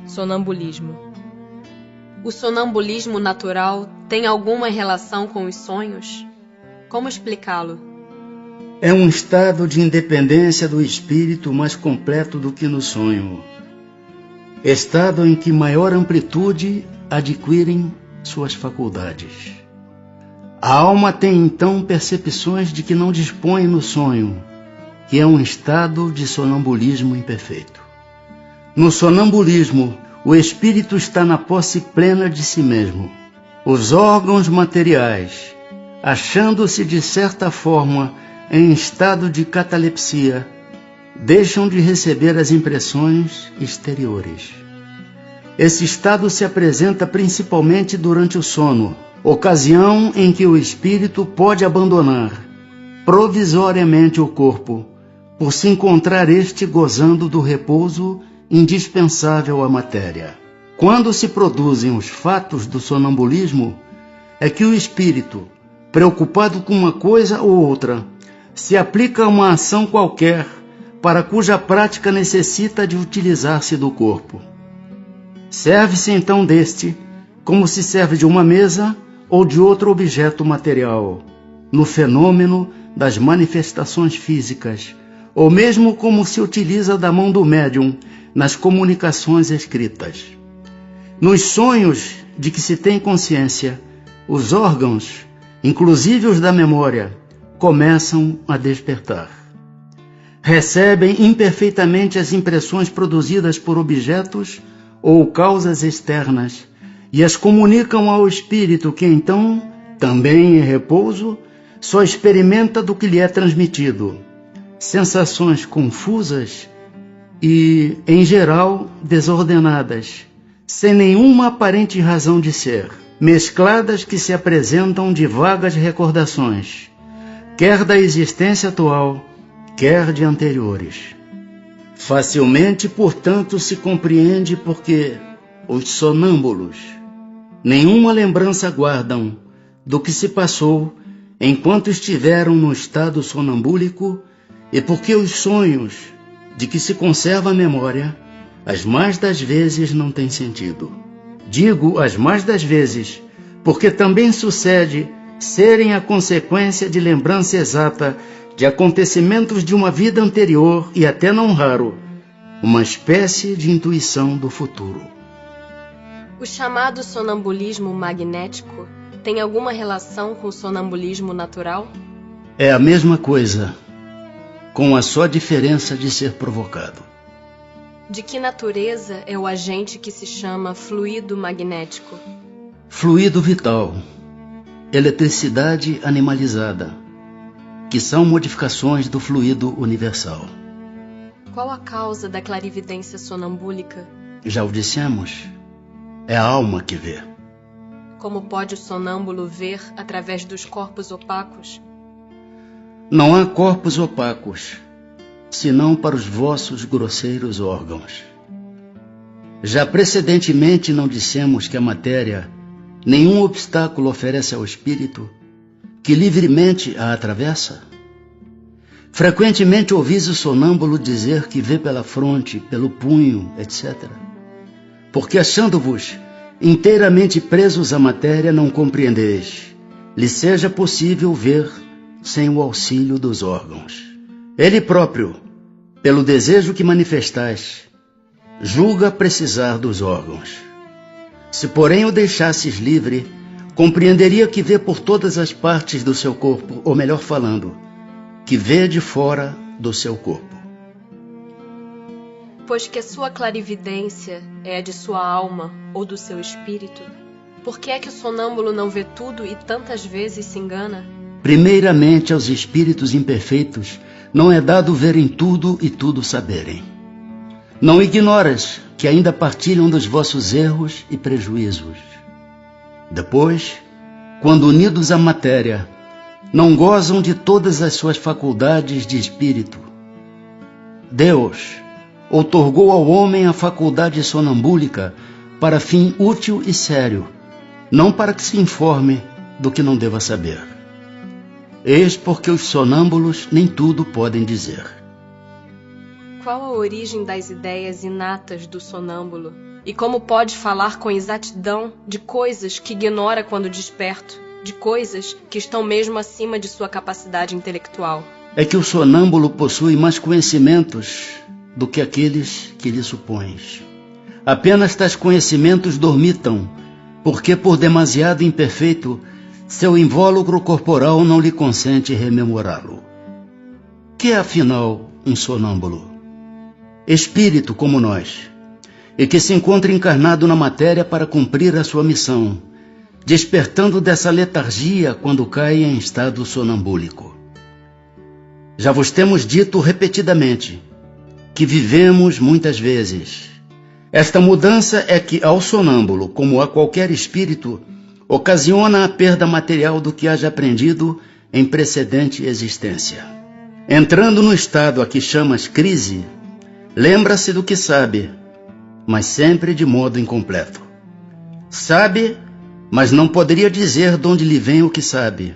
Sonambulismo. O sonambulismo natural tem alguma relação com os sonhos? Como explicá-lo? É um estado de independência do espírito mais completo do que no sonho. Estado em que maior amplitude adquirem suas faculdades. A alma tem então percepções de que não dispõe no sonho, que é um estado de sonambulismo imperfeito. No sonambulismo, o espírito está na posse plena de si mesmo. Os órgãos materiais, achando-se de certa forma em estado de catalepsia, deixam de receber as impressões exteriores. Esse estado se apresenta principalmente durante o sono, ocasião em que o espírito pode abandonar provisoriamente o corpo, por se encontrar este gozando do repouso indispensável à matéria. Quando se produzem os fatos do sonambulismo, é que o espírito, preocupado com uma coisa ou outra, se aplica a uma ação qualquer, para cuja prática necessita de utilizar-se do corpo. Serve-se então deste, como se serve de uma mesa ou de outro objeto material, no fenômeno das manifestações físicas, ou mesmo como se utiliza da mão do médium nas comunicações escritas. Nos sonhos de que se tem consciência, os órgãos, inclusive os da memória, começam a despertar. Recebem imperfeitamente as impressões produzidas por objetos ou causas externas e as comunicam ao espírito que então, também em repouso, só experimenta do que lhe é transmitido. Sensações confusas e, em geral, desordenadas, sem nenhuma aparente razão de ser, mescladas que se apresentam de vagas recordações, quer da existência atual, quer de anteriores. Facilmente, portanto, se compreende porque os sonâmbulos nenhuma lembrança guardam do que se passou enquanto estiveram no estado sonambúlico e porque os sonhos de que se conserva a memória, as mais das vezes não têm sentido. Digo as mais das vezes, porque também sucede serem a consequência de lembrança exata de acontecimentos de uma vida anterior e até não raro, uma espécie de intuição do futuro. O chamado sonambulismo magnético tem alguma relação com o sonambulismo natural? É a mesma coisa, com a só diferença de ser provocado. De que natureza é o agente que se chama fluido magnético? Fluido vital, eletricidade animalizada, que são modificações do fluido universal. Qual a causa da clarividência sonambúlica? Já o dissemos, é a alma que vê. Como pode o sonâmbulo ver através dos corpos opacos? Não há corpos opacos, senão para os vossos grosseiros órgãos. Já precedentemente não dissemos que a matéria nenhum obstáculo oferece ao espírito, que livremente a atravessa? Frequentemente ouvis o sonâmbulo dizer que vê pela fronte, pelo punho, etc. Porque achando-vos inteiramente presos à matéria, não compreendeis, lhe seja possível ver sem o auxílio dos órgãos. Ele próprio, pelo desejo que manifestais, julga precisar dos órgãos. Se porém o deixasses livre, compreenderia que vê por todas as partes do seu corpo, ou melhor falando, que vê de fora do seu corpo. Pois que a sua clarividência é a de sua alma ou do seu espírito, por que é que o sonâmbulo não vê tudo e tantas vezes se engana? Primeiramente, aos espíritos imperfeitos não é dado verem tudo e tudo saberem. Não ignoras que ainda partilham dos vossos erros e prejuízos. Depois, quando unidos à matéria, não gozam de todas as suas faculdades de espírito. Deus outorgou ao homem a faculdade sonambúlica para fim útil e sério, não para que se informe do que não deva saber. Eis porque os sonâmbulos nem tudo podem dizer. Qual a origem das ideias inatas do sonâmbulo? E como pode falar com exatidão de coisas que ignora quando desperto, de coisas que estão mesmo acima de sua capacidade intelectual? É que o sonâmbulo possui mais conhecimentos do que aqueles que lhe supões. Apenas tais conhecimentos dormitam, porque por demasiado imperfeito, seu invólucro corporal não lhe consente rememorá-lo. Que é, afinal, um sonâmbulo? Espírito como nós, e que se encontra encarnado na matéria para cumprir a sua missão, despertando dessa letargia quando cai em estado sonambúlico. Já vos temos dito repetidamente que vivemos muitas vezes. Esta mudança é que ao sonâmbulo, como a qualquer espírito, ocasiona a perda material do que haja aprendido em precedente existência. Entrando no estado a que chamas crise, lembra-se do que sabe, mas sempre de modo incompleto. Sabe, mas não poderia dizer de onde lhe vem o que sabe,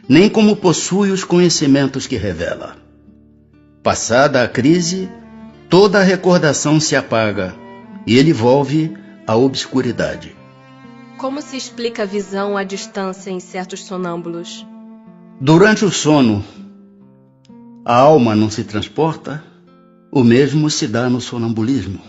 nem como possui os conhecimentos que revela. Passada a crise, toda a recordação se apaga e ele volve à obscuridade. Como se explica a visão à distância em certos sonâmbulos? Durante o sono, a alma não se transporta, o mesmo se dá no sonambulismo.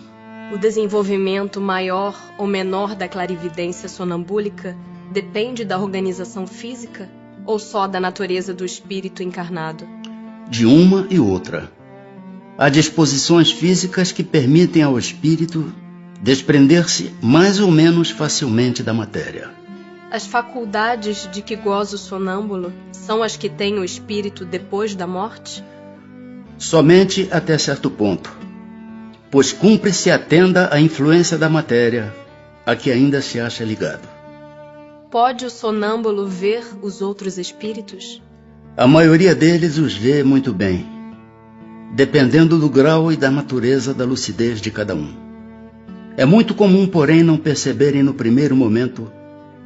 O desenvolvimento maior ou menor da clarividência sonambúlica depende da organização física ou só da natureza do espírito encarnado? De uma e outra. Há disposições físicas que permitem ao espírito desprender-se mais ou menos facilmente da matéria. As faculdades de que goza o sonâmbulo são as que tem o espírito depois da morte? Somente até certo ponto, pois cumpre-se atenda à influência da matéria, a que ainda se acha ligado. Pode o sonâmbulo ver os outros espíritos? A maioria deles os vê muito bem, dependendo do grau e da natureza da lucidez de cada um. É muito comum, porém, não perceberem no primeiro momento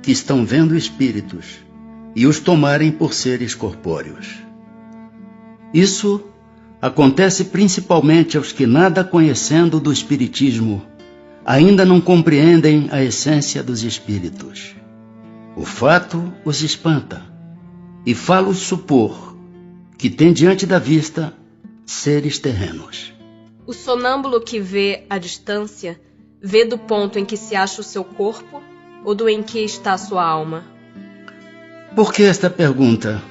que estão vendo espíritos e os tomarem por seres corpóreos. Isso acontece principalmente aos que, nada conhecendo do espiritismo, ainda não compreendem a essência dos espíritos. O fato os espanta e fá-los supor que tem diante da vista seres terrenos. O sonâmbulo que vê à distância vê do ponto em que se acha o seu corpo ou do em que está a sua alma? Por que esta pergunta?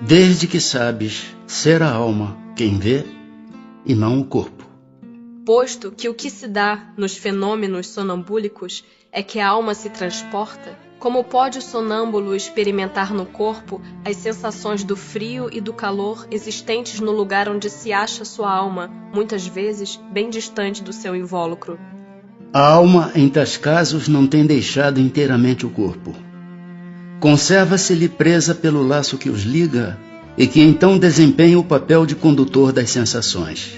Desde que sabes ser a alma quem vê e não o corpo. Posto que o que se dá nos fenômenos sonambúlicos é que a alma se transporta, como pode o sonâmbulo experimentar no corpo as sensações do frio e do calor existentes no lugar onde se acha sua alma, muitas vezes bem distante do seu invólucro? A alma, em tais casos, não tem deixado inteiramente o corpo. Conserva-se-lhe presa pelo laço que os liga e que então desempenha o papel de condutor das sensações.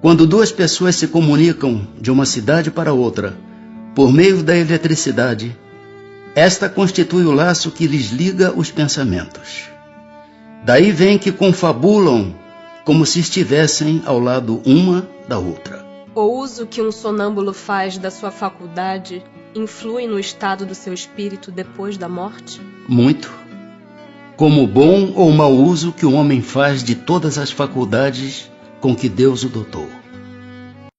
Quando duas pessoas se comunicam de uma cidade para outra por meio da eletricidade, esta constitui o laço que lhes liga os pensamentos. Daí vem que confabulam como se estivessem ao lado uma da outra. O uso que um sonâmbulo faz da sua faculdade influi no estado do seu espírito depois da morte? Muito. Como o bom ou mau uso que o homem faz de todas as faculdades com que Deus o dotou.